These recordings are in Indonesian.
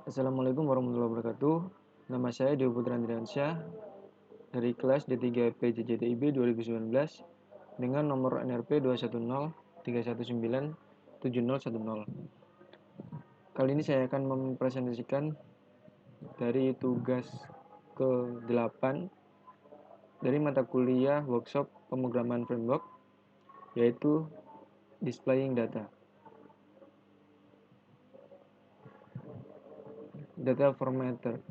Assalamualaikum warahmatullahi wabarakatuh. Nama saya Dewa Putra Andriansyah dari kelas D3 PJJTIB 2019 dengan nomor NRP 21031971010. Kali ini saya akan mempresentasikan dari tugas ke-8 dari mata kuliah workshop pemrograman framework, yaitu displaying data. Data formatter.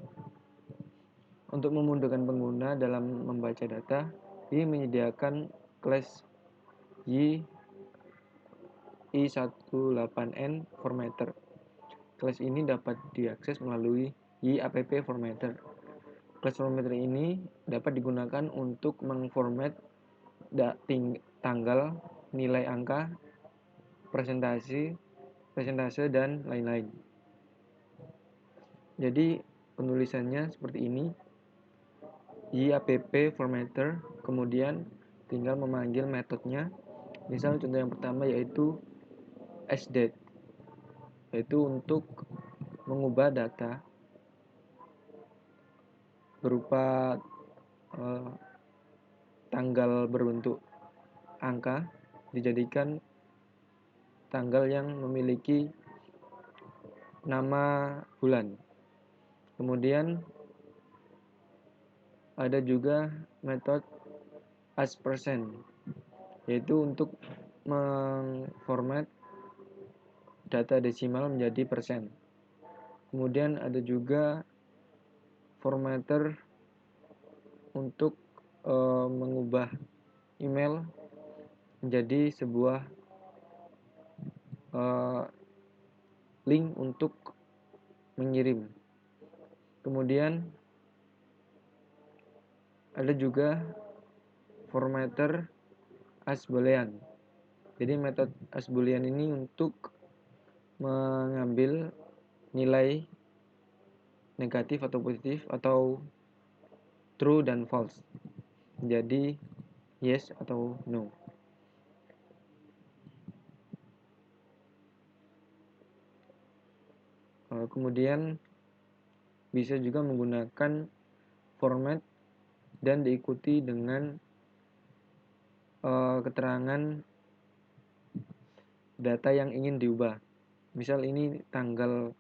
Untuk memudahkan pengguna dalam membaca data, ini menyediakan kelas Y18N formatter. Kelas ini dapat diakses melalui YAPP formatter. Kelas formatter ini dapat digunakan untuk mengformat tanggal, nilai angka, presentase, dan lain-lain. Jadi penulisannya seperti ini. YAPP formatter, kemudian tinggal memanggil metodenya. Misal contoh yang pertama yaitu sdate, yaitu untuk mengubah data berupa tanggal berbentuk angka dijadikan tanggal yang memiliki nama bulan. Kemudian ada juga metode as%, yaitu untuk mengformat data desimal menjadi persen. Kemudian ada juga formatter untuk mengubah email menjadi sebuah link untuk mengirim. Kemudian ada juga formatter as-boolean. Jadi metode as-boolean ini untuk mengambil nilai negatif atau positif atau true dan false, jadi yes atau no. Kemudian bisa juga menggunakan format dan diikuti dengan keterangan data yang ingin diubah. Misal ini tanggal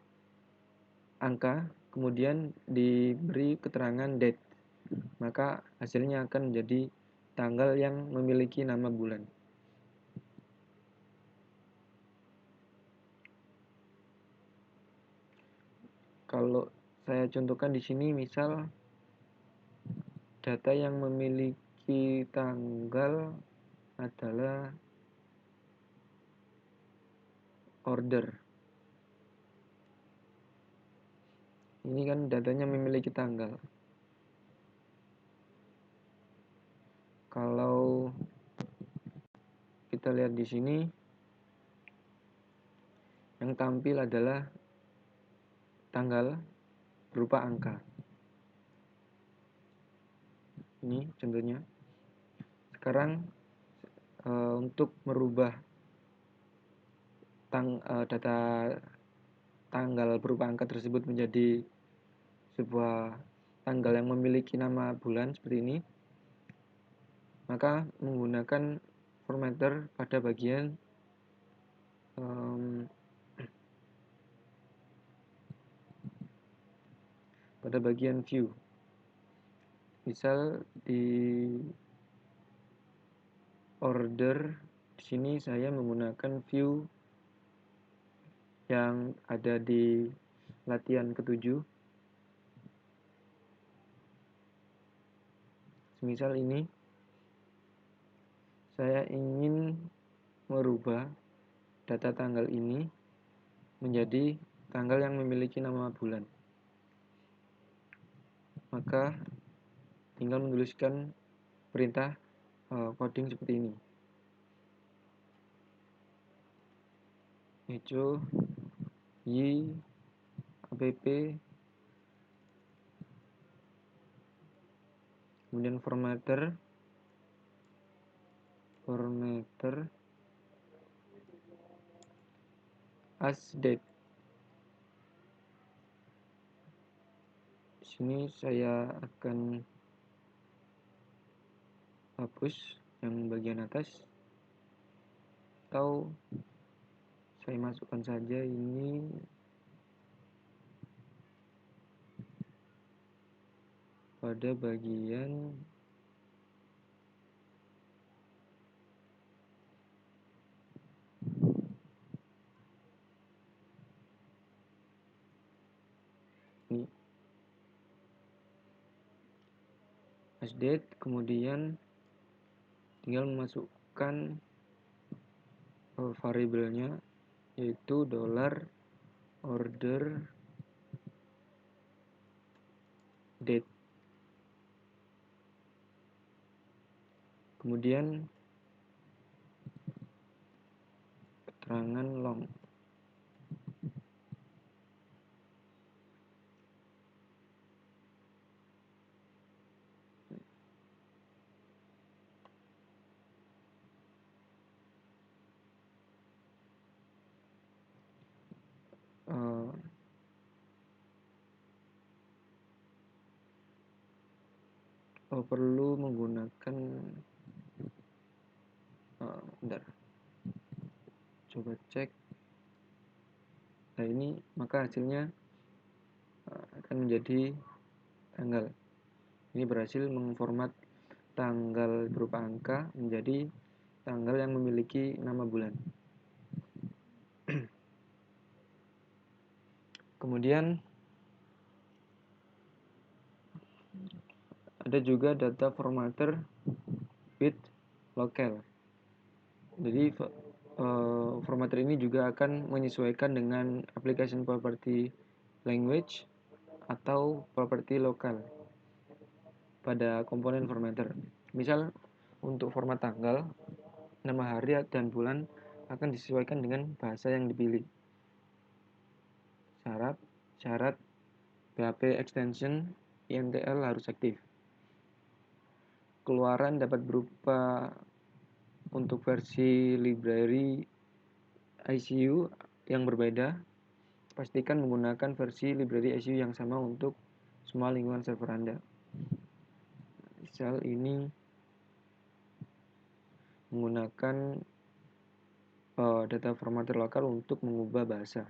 angka, kemudian diberi keterangan date, maka hasilnya akan menjadi tanggal yang memiliki nama bulan. Kalau saya contohkan di sini, misal data yang memiliki tanggal adalah order. Ini kan datanya memiliki tanggal. Kalau kita lihat di sini, yang tampil adalah tanggal berupa angka. Ini contohnya. Sekarang untuk merubah data tanggal berupa angka tersebut menjadi sebuah tanggal yang memiliki nama bulan seperti ini, maka menggunakan formatter pada bagian view. Misal di order di sini saya menggunakan view yang ada di latihan ke-7. Misal ini saya ingin merubah data tanggal ini menjadi tanggal yang memiliki nama bulan, maka tinggal menuliskan perintah coding seperti ini. Echo y app, kemudian formatter as date. sini saya akan hapus yang bagian atas, atau saya masukkan saja ini pada bagian ini, as date, kemudian tinggal memasukkan variabelnya, yaitu dollar order date. Kemudian keterangan long. Perlu menggunakan bentar, coba cek. Nah ini maka hasilnya akan menjadi tanggal. Ini berhasil mengformat tanggal berupa angka menjadi tanggal yang memiliki nama bulan. Kemudian ada juga data formatter with local. Jadi formatter ini juga akan menyesuaikan dengan application property language atau property lokal pada komponen formatter. Misal untuk format tanggal, nama hari dan bulan akan disesuaikan dengan bahasa yang dipilih. Syarat PHP extension INTL harus aktif. Keluaran dapat berupa untuk versi library ICU yang berbeda. Pastikan menggunakan versi library ICU yang sama untuk semua lingkungan server Anda. Misal ini menggunakan data formatter lokal untuk mengubah bahasa.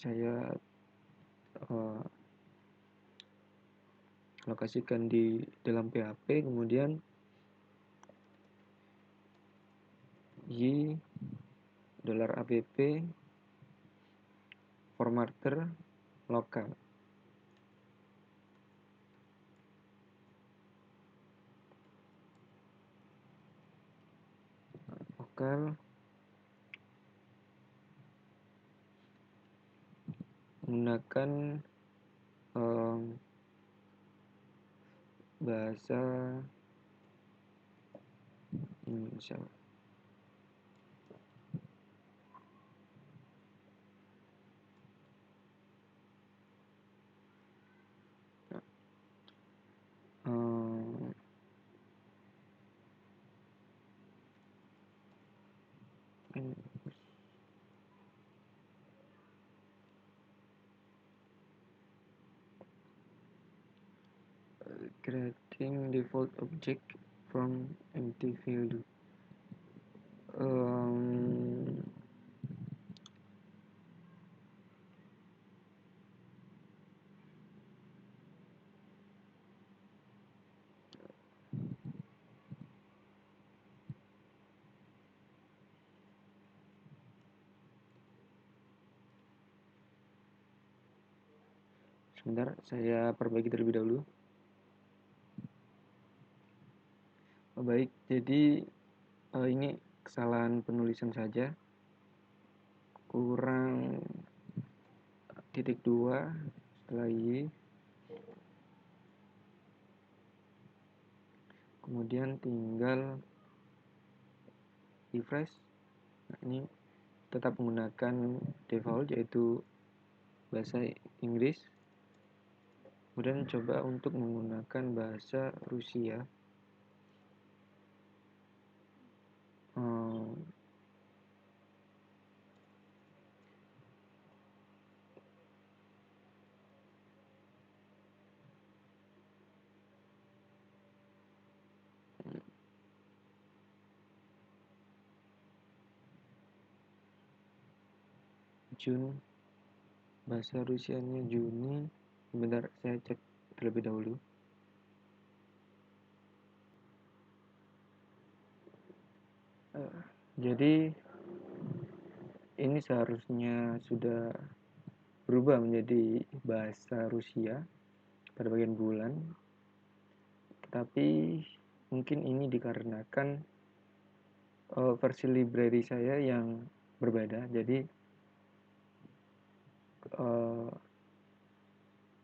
Saya lokasikan di dalam PHP, kemudian y $app formatter lokal. Menggunakan bahasa Indonesia. Creating default object from empty value. Sebentar, saya perbaiki terlebih dahulu. Baik, jadi ini kesalahan penulisan saja, kurang titik 2 setelah y, kemudian tinggal refresh. Nah, ini tetap menggunakan default yaitu bahasa Inggris. Kemudian coba untuk menggunakan bahasa Rusia. Jun, bahasa Rusianya Juni. Sebentar, saya cek terlebih dahulu. Jadi ini seharusnya sudah berubah menjadi bahasa Rusia pada bagian bulan, tetapi mungkin ini dikarenakan versi library saya yang berbeda, jadi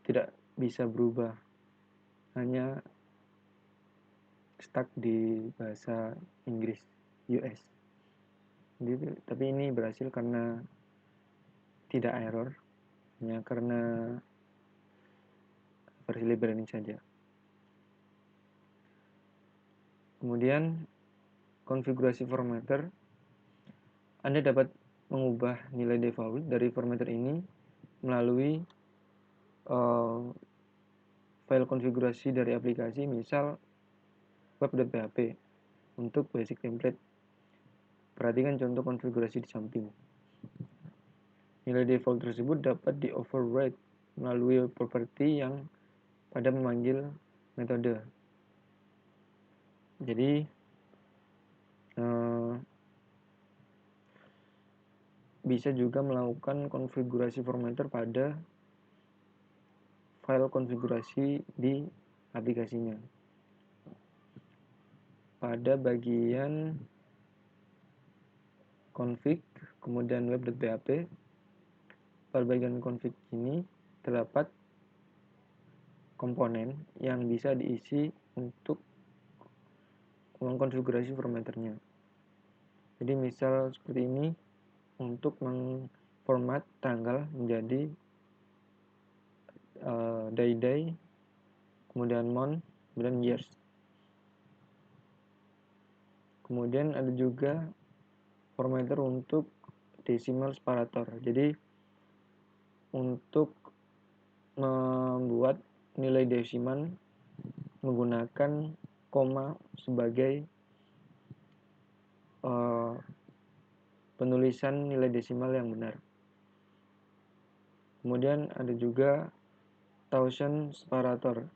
tidak bisa berubah, hanya stuck di bahasa Inggris US. Jadi, tapi ini berhasil karena tidak error, hanya karena versi library saja. Kemudian konfigurasi formatter, Anda dapat mengubah nilai default dari formatter ini melalui file konfigurasi dari aplikasi, misal web.php untuk basic template. Perhatikan contoh konfigurasi di samping. Nilai default tersebut dapat di-override melalui properti yang pada memanggil metode. Jadi bisa juga melakukan konfigurasi formatter pada file konfigurasi di aplikasinya. Pada bagian config, kemudian web.php, pada bagian config ini terdapat komponen yang bisa diisi untuk mengkonfigurasi formatternya. Jadi misal seperti ini, untuk mengformat tanggal menjadi day, kemudian month, kemudian years. Kemudian ada juga formatter untuk decimal separator. Jadi untuk membuat nilai desimal menggunakan koma sebagai penulisan nilai desimal yang benar. Kemudian ada juga thousand separator.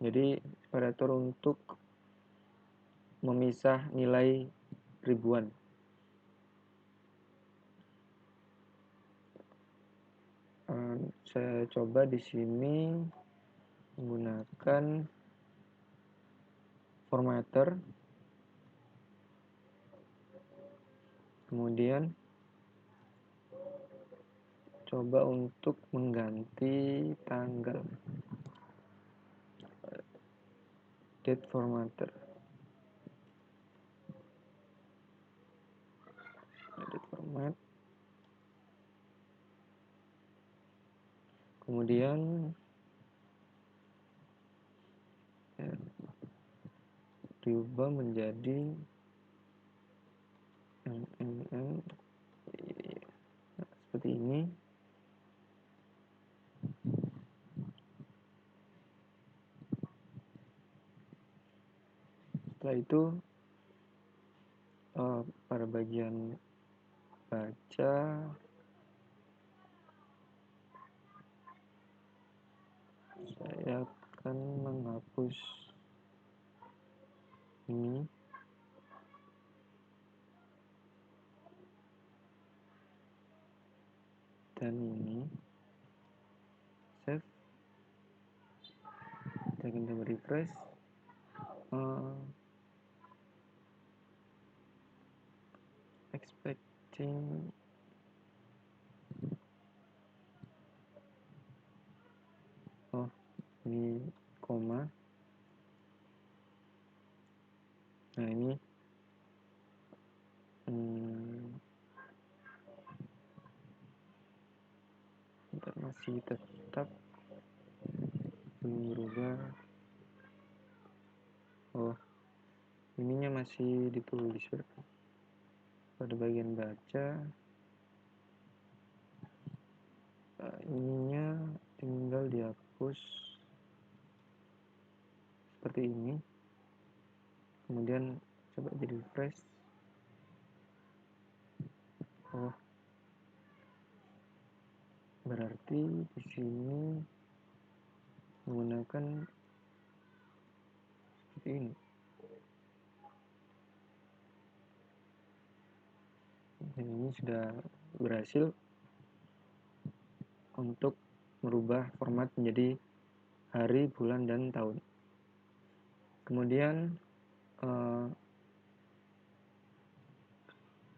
Jadi separator untuk memisah nilai ribuan. Saya coba di sini menggunakan formatter, kemudian coba untuk mengganti tanggal, date formatter, edit format, kemudian diubah menjadi seperti ini. Setelah itu pada bagian baca saya akan menghapus ini dan ini, save, kita akan coba refresh. Expecting ini koma. Nah ini masih tetap belum berubah. Ininya masih ditulis pada bagian baca. Ininya tinggal dihapus seperti ini. Kemudian coba jadi refresh. Berarti di sini menggunakan seperti ini. Dan ini sudah berhasil untuk merubah format menjadi hari, bulan, dan tahun. Kemudian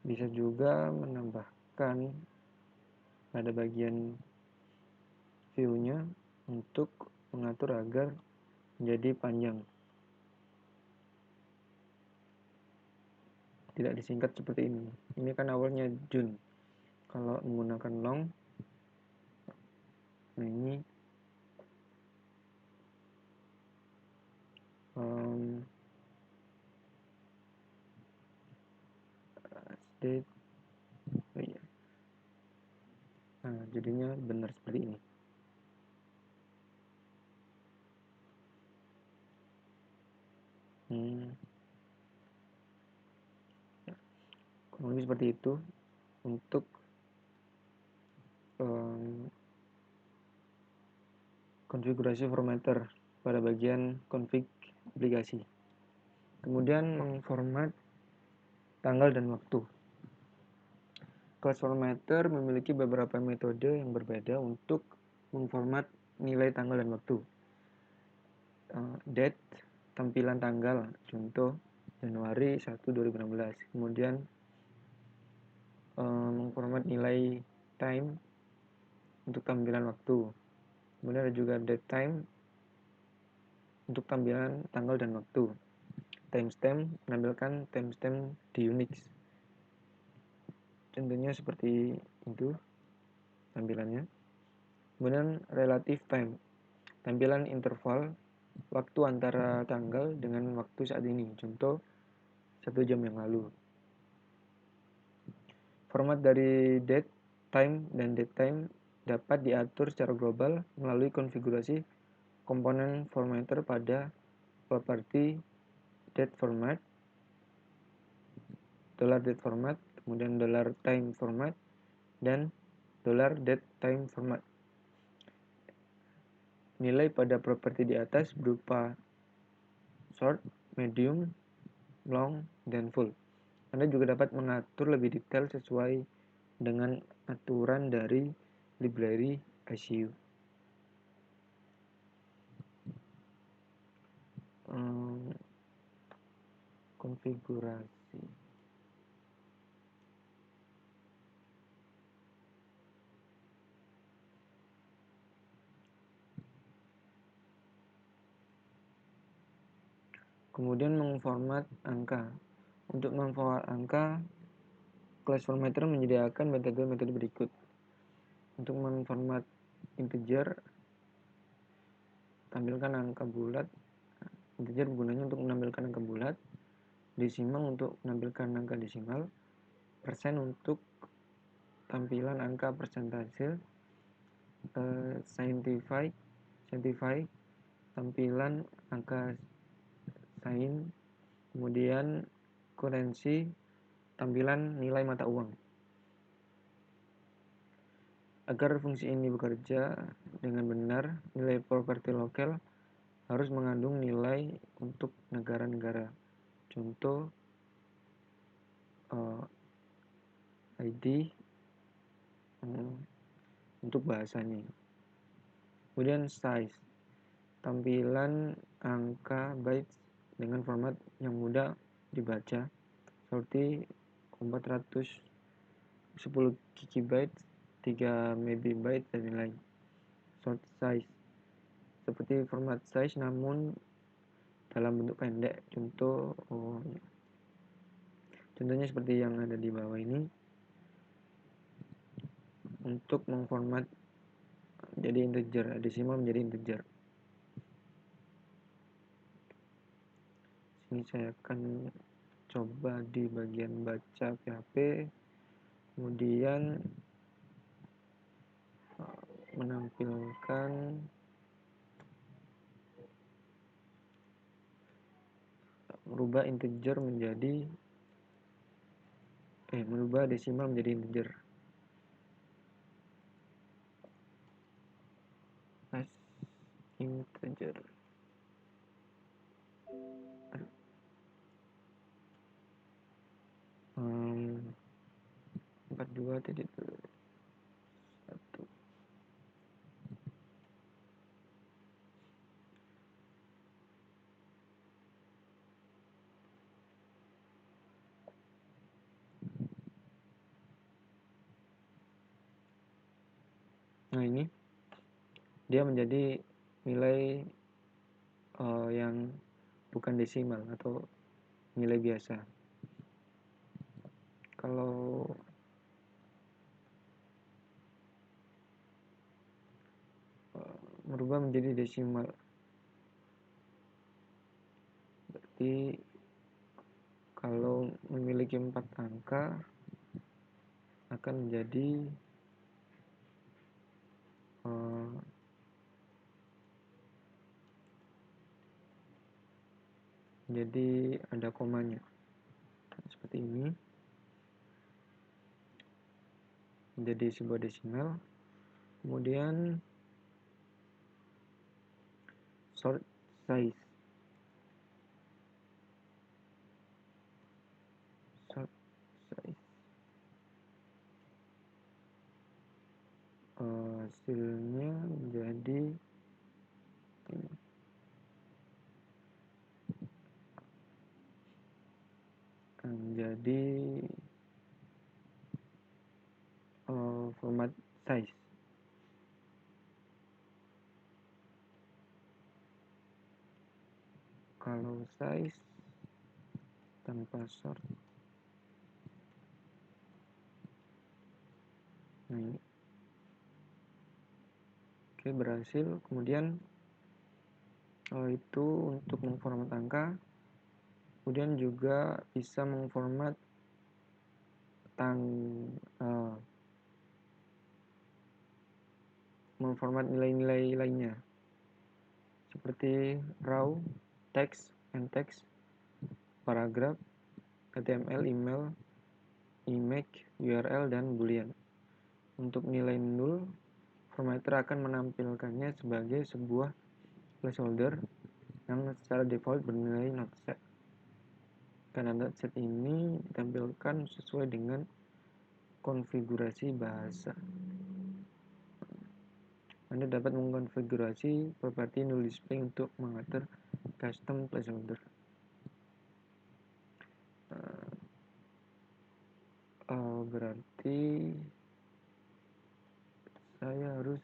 bisa juga menambahkan pada bagian view-nya untuk mengatur agar menjadi panjang, tidak disingkat seperti ini. Ini kan awalnya June. Kalau menggunakan long, nah ini date, oh iya. Nah, jadinya benar seperti ini. Kurang lebih seperti itu untuk konfigurasi formatter pada bagian config aplikasi. Kemudian mengformat tanggal dan waktu. Class formatter memiliki beberapa metode yang berbeda untuk mengformat nilai tanggal dan waktu. Date, tampilan tanggal, contoh Januari 1, 2016. Kemudian mengformat nilai time untuk tampilan waktu. Kemudian ada juga date time untuk tampilan tanggal dan waktu. Timestamp menampilkan timestamp di Unix. Contohnya seperti itu tampilannya. Kemudian relative time, tampilan interval waktu antara tanggal dengan waktu saat ini. Contoh 1 jam yang lalu. Format dari date, time, dan datetime dapat diatur secara global melalui konfigurasi komponen formatter pada properti date format, $date format, kemudian $time format, dan $date time format. Nilai pada properti di atas berupa short, medium, long, dan full. Anda juga dapat mengatur lebih detail sesuai dengan aturan dari library ICU. Konfigurasi. Kemudian mengformat angka. Untuk memformat angka, class formatter menyediakan metode-metode berikut. Untuk mengformat integer, tampilkan angka bulat. Integer gunanya untuk menampilkan angka bulat. Desimal untuk menampilkan angka desimal. Persen untuk tampilan angka persentase. Scientify tampilan angka sain. Kemudian currency, tampilan nilai mata uang. Agar fungsi ini bekerja dengan benar, nilai properti lokal harus mengandung nilai untuk negara-negara. Contoh ID untuk bahasanya. Kemudian size, tampilan angka bytes dengan format yang mudah dibaca seperti 410 GB, 3 MB, dan lain-lain. Short size, seperti format size namun dalam bentuk pendek. Contohnya seperti yang ada di bawah ini. Untuk mengformat jadi integer, desimal menjadi integer. Sini saya akan coba di bagian baca PHP, kemudian menampilkan merubah integer menjadi merubah desimal menjadi integer. integer 42.1. Nah, ini dia menjadi nilai yang bukan desimal atau nilai biasa. Kalau merubah menjadi desimal, berarti kalau memiliki 4 angka akan menjadi jadi ada komanya seperti ini, menjadi sebuah desimal. Kemudian sort size, hasilnya menjadi format size. Kalau size tanpa sort, nah ini oke, berhasil. Kemudian itu untuk memformat angka. Kemudian juga bisa memformat memformat nilai-nilai lainnya seperti raw, text, and text, paragraf, HTML, email, image, URL, dan boolean. Untuk nilai 0, formatter akan menampilkannya sebagai sebuah placeholder yang secara default bernilai not set. Karena not set ini ditampilkan sesuai dengan konfigurasi bahasa. Anda dapat mengkonfigurasi properti null display untuk mengatur custom placeholder. Berarti saya harus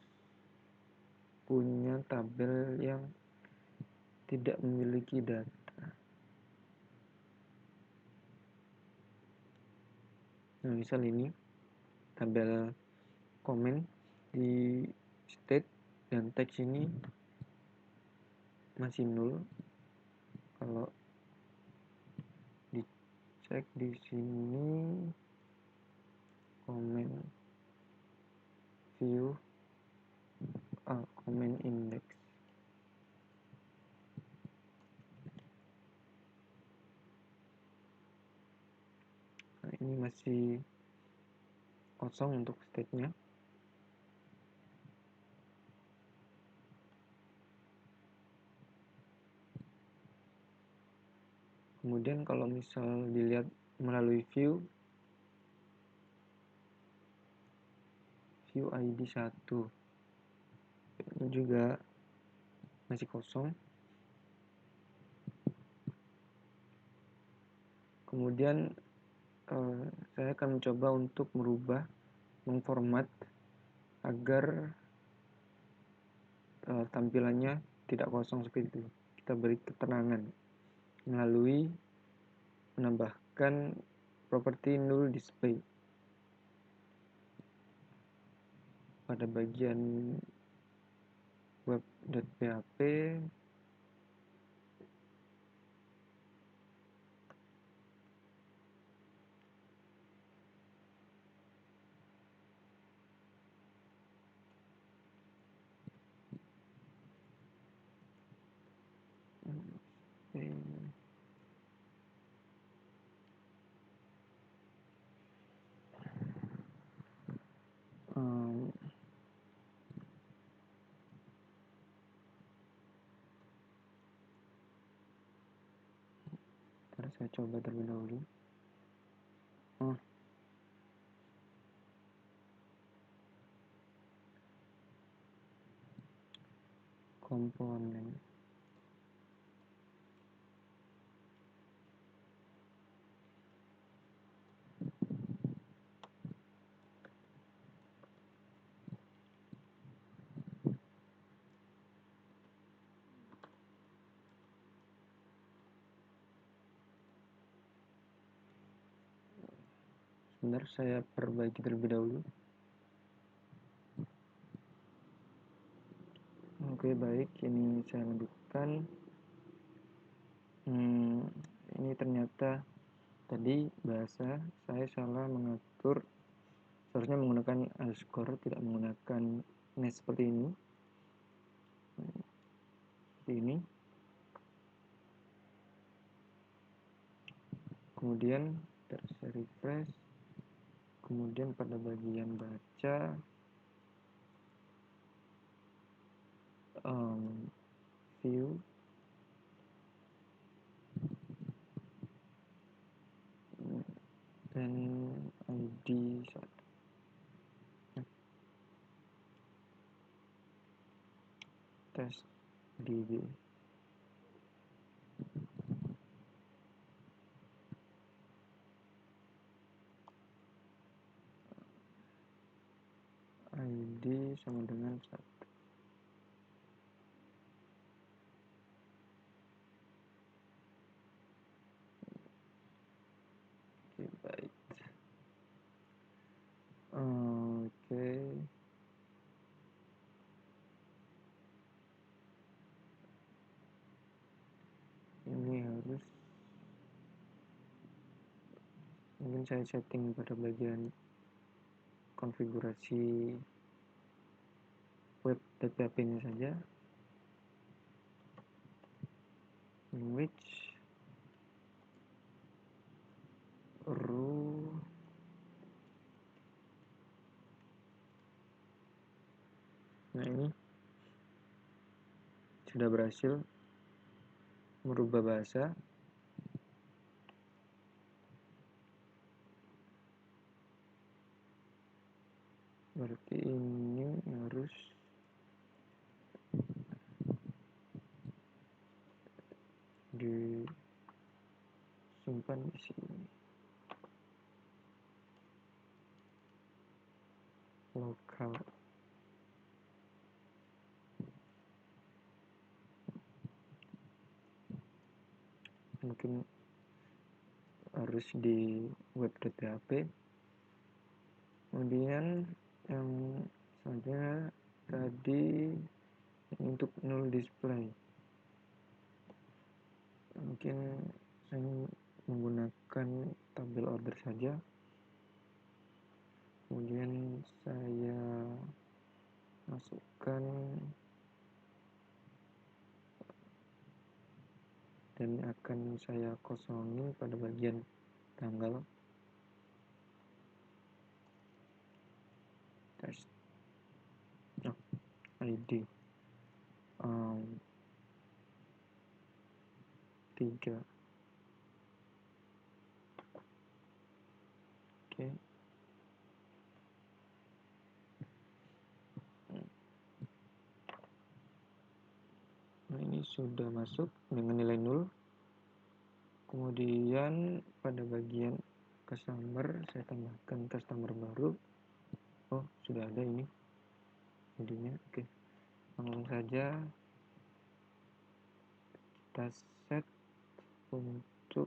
punya tabel yang tidak memiliki data. Nah, misal ini tabel comment di state dan text ini masih 0. Kalau dicek di sini comment view comment index, nah ini masih kosong untuk state-nya. Kemudian kalau misal dilihat melalui view ID 1, ini juga masih kosong. Kemudian saya akan mencoba untuk merubah, memformat agar tampilannya tidak kosong seperti itu. Kita beri keterangan melalui menambahkan properti null display pada bagian web.php. saya coba terlebih dahulu. Komponen. Sebentar, saya perbaiki terlebih dahulu. Oke, baik, ini saya lanjutkan. Ini ternyata tadi bahasa saya salah mengatur, seharusnya menggunakan underscore, tidak menggunakan nes seperti ini. Kemudian saya refresh, kemudian pada bagian baca view, dan ID tes DB. ID sama dengan 1. Oke, baik. Oke. Ini harus, mungkin saya setting pada bagian konfigurasi web PHP-nya saja. Which row nah ini sudah berhasil merubah bahasa. Berarti ini harus disimpan di sini. Lokal. Mungkin harus di web.php. Kemudian yang selanjutnya tadi untuk null display, mungkin saya menggunakan tabel order saja. Kemudian saya masukkan dan akan saya kosongin pada bagian tanggal. Test ID 3. Oke. Nah, ini sudah masuk dengan nilai 0. Kemudian pada bagian customer saya tambahkan customer baru. Oh, sudah ada ini jadinya. Oke, langsung saja kita set untuk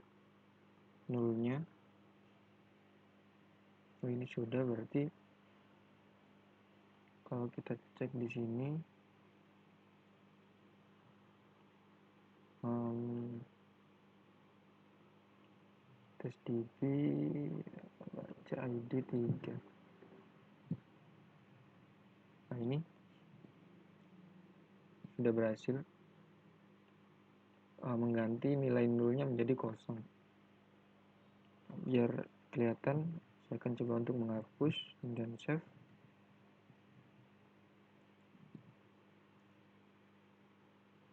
nolnya. Oh, ini sudah, berarti kalau kita cek di sini tes DB baca ID 3. Nah, ini sudah berhasil mengganti nilai nolnya menjadi kosong. Biar kelihatan, saya akan coba untuk menghapus dan save.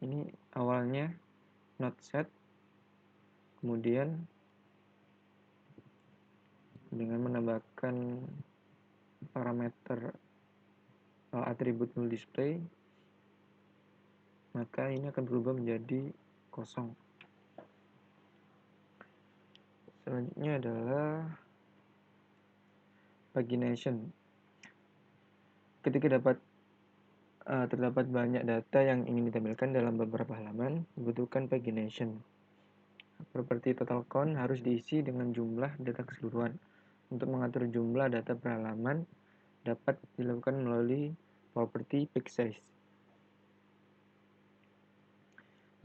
Ini awalnya not set, Kemudian dengan menambahkan parameter atribut null display, maka ini akan berubah menjadi kosong. Selanjutnya adalah pagination. Ketika terdapat banyak data yang ingin ditampilkan dalam beberapa halaman, dibutuhkan pagination. Properti total count harus diisi dengan jumlah data keseluruhan. Untuk mengatur jumlah data per halaman dapat dilakukan melalui properti page size.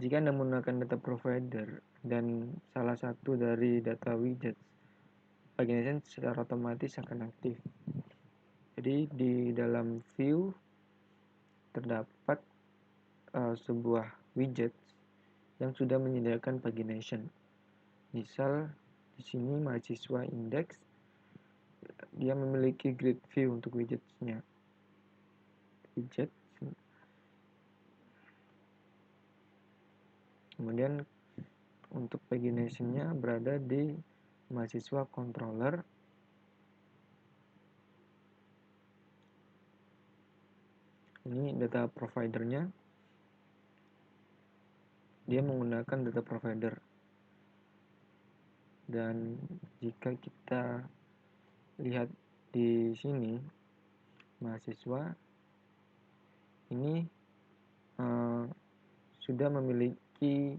Jika Anda menggunakan data provider dan salah satu dari data widgets, pagination secara otomatis akan aktif. Jadi di dalam view terdapat sebuah widget yang sudah menyediakan pagination. Misal di sini mahasiswa index, dia memiliki grid view untuk widgetnya. Widget. Kemudian untuk pagination-nya berada di mahasiswa controller. Ini data providernya. Dia menggunakan data provider. Dan jika kita lihat di sini, mahasiswa ini sudah memiliki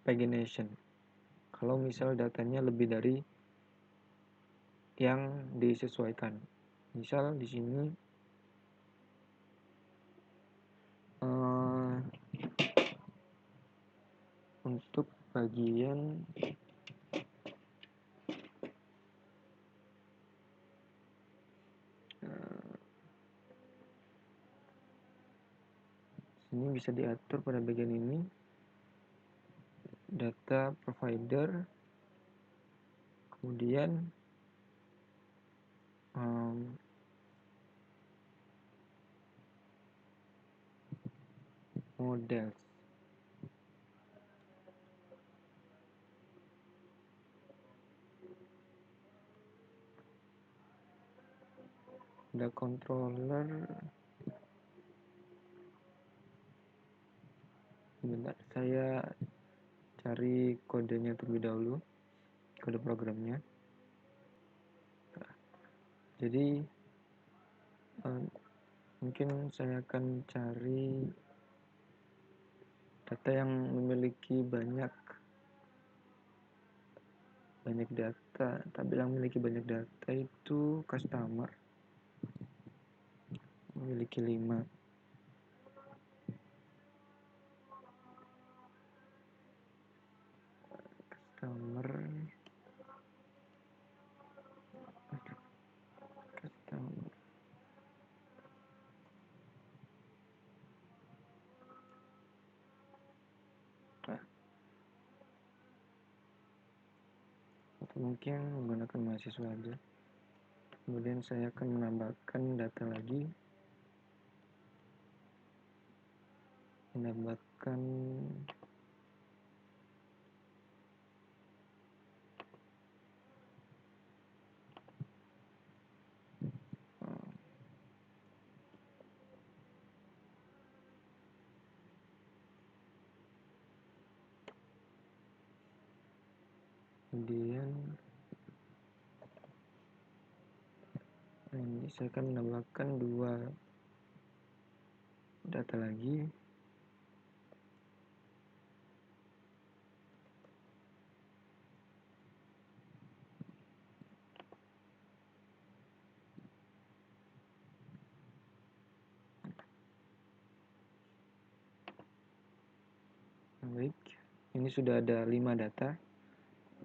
pagination. Kalau misal datanya lebih dari yang disesuaikan. Misal di sini untuk bagian ini bisa diatur pada bagian ini, data provider, kemudian models. Ada controller. Sebentar, saya cari kodenya terlebih dahulu, kode programnya. Jadi mungkin saya akan cari data yang memiliki banyak data. Tabel yang memiliki banyak data itu customer, memiliki 5. Customer. Atau mungkin menggunakan mahasiswa aja. Kemudian saya akan menambahkan data lagi. Menambahkan kemudian ini saya akan menambahkan 2 data lagi. Baik, ini sudah ada 5 data.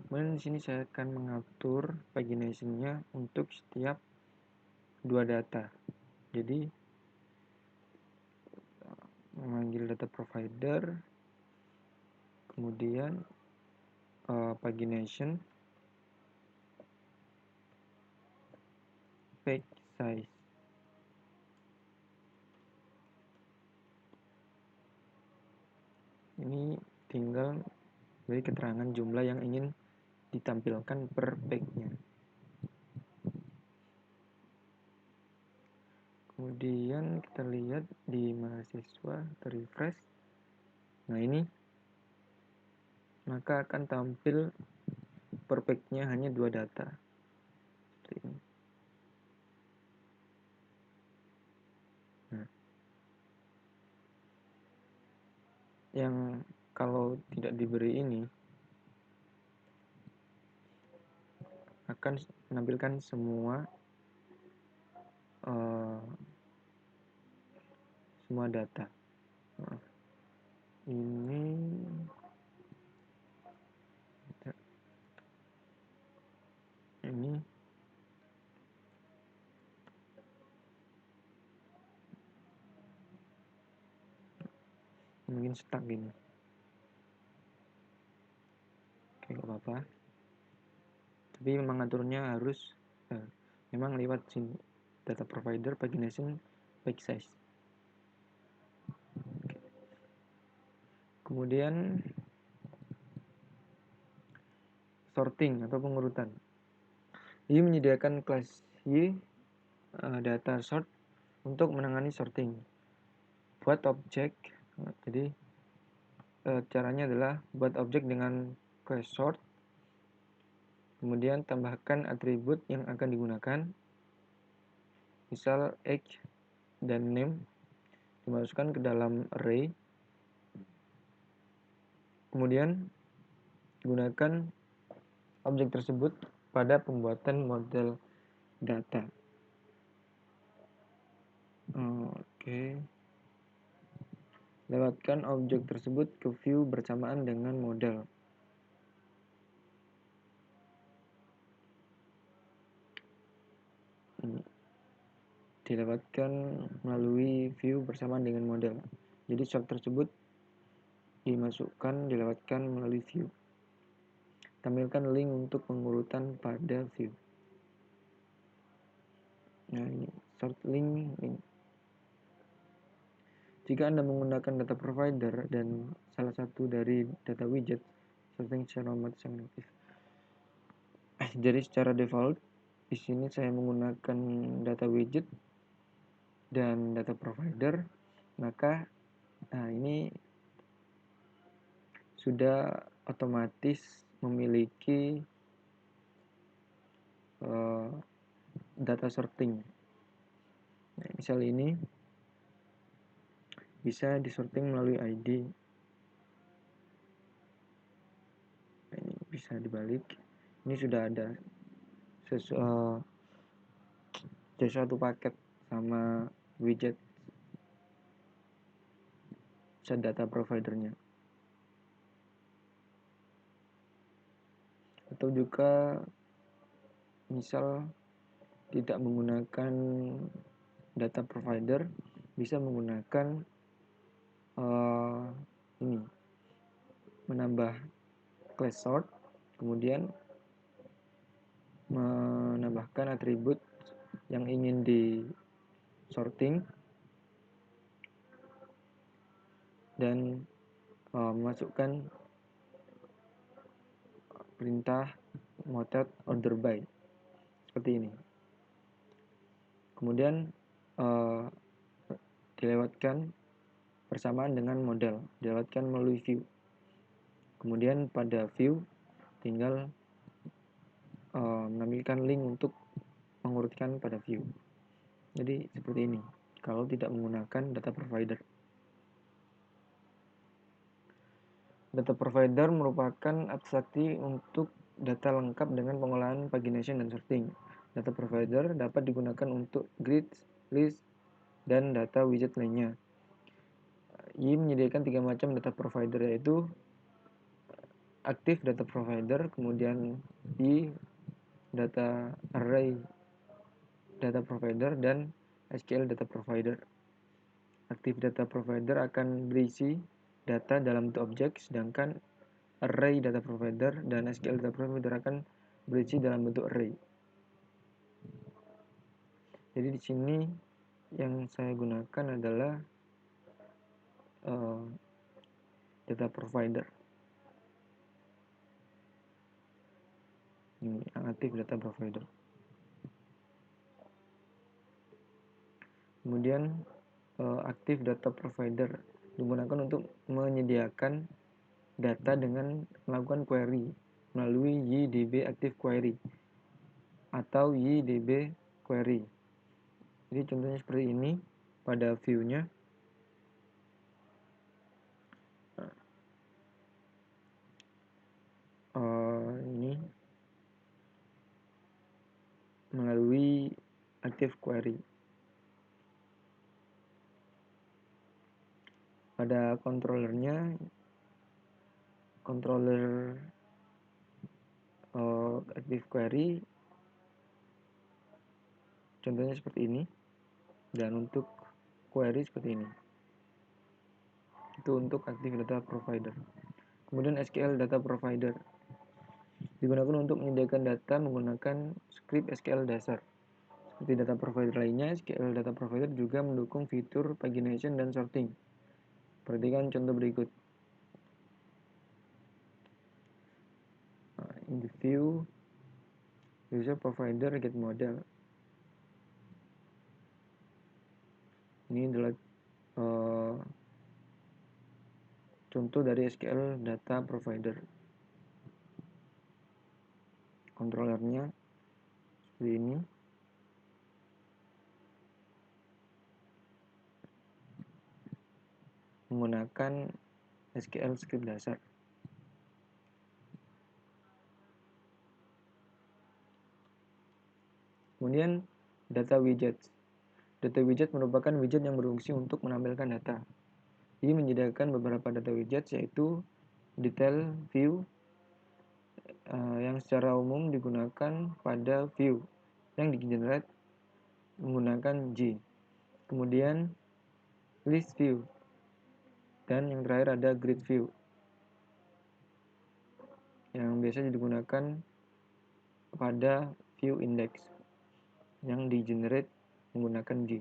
Kemudian di sini saya akan mengatur pagination-nya untuk setiap 2 data. Jadi memanggil data provider, kemudian pagination, page size. Ini tinggal Jadi keterangan jumlah yang ingin ditampilkan per page-nya. Kemudian kita lihat di mahasiswa, kita refresh. Nah ini, maka akan tampil per page-nya hanya 2 data. Seperti ini. Nah, yang kalau tidak diberi ini akan menampilkan semua data. Maaf. Ini mungkin stuck gini. Oke, gak apa-apa. Tapi mengaturnya harus memang lewat sini, data provider, pagination, page size. Oke. Kemudian sorting atau pengurutan. Ini menyediakan kelas Y data sort untuk menangani sorting. Buat objek, jadi caranya adalah buat objek dengan class sort, kemudian tambahkan atribut yang akan digunakan, misal age dan name, dimasukkan ke dalam array, kemudian gunakan objek tersebut pada pembuatan model data. Oke. Lewatkan objek tersebut ke view bersamaan dengan model. Dilewatkan melalui view bersamaan dengan model. Jadi sort tersebut dilewatkan melalui view. Tampilkan link untuk pengurutan pada view. Nah ini sort link. Jika Anda menggunakan data provider dan salah satu dari data widget, sorting secara otomatis sangat aktif. Jadi secara default di sini saya menggunakan data widget dan data provider, maka ini sudah otomatis memiliki data sorting. Nah, misal ini bisa disorting melalui ID. Nah, ini bisa dibalik. Ini sudah ada sesuatu paket sama widget set data providernya. Atau juga misal tidak menggunakan data provider, bisa menggunakan ini, menambah class sort, kemudian menambahkan atribut yang ingin di sorting dan memasukkan perintah method order by seperti ini. Kemudian dilewatkan bersamaan dengan model, dilewatkan melalui view. Kemudian pada view tinggal menampilkan link untuk mengurutkan pada view. Jadi seperti ini kalau tidak menggunakan data provider. Data provider merupakan abstraksi untuk data lengkap dengan pengolahan pagination dan sorting. Data provider dapat digunakan untuk grid, list, dan data widget lainnya. Y menyediakan 3 macam data provider, yaitu aktif data provider, kemudian Y data array data provider, dan SQL data provider. Aktif data provider akan berisi data dalam bentuk objek, sedangkan array data provider dan SQL data provider akan berisi dalam bentuk array. Jadi di sini yang saya gunakan adalah data provider. Ini aktif data provider. Kemudian aktif data provider digunakan untuk menyediakan data dengan melakukan query melalui YDB Active Query atau YDB Query. Jadi contohnya seperti ini pada view-nya. Ini melalui Active Query. Pada controller Active Query contohnya seperti ini, dan untuk query seperti ini. Itu untuk Active Data Provider. Kemudian SQL Data Provider digunakan untuk menyediakan data menggunakan script SQL dasar. Seperti data provider lainnya, SQL Data Provider juga mendukung fitur pagination dan sorting. Perhatikan contoh berikut. In the view user provider get model. Ini adalah contoh dari SQL Data Provider. Controllernya seperti ini. Menggunakan SQL script dasar. Kemudian data widget. Data widget merupakan widget yang berfungsi untuk menampilkan data. Ini menyediakan beberapa data widget, yaitu detail view yang secara umum digunakan pada view yang di-generate menggunakan G. Kemudian list view, dan yang terakhir ada grid view yang biasa digunakan pada view index yang di-generate menggunakan G.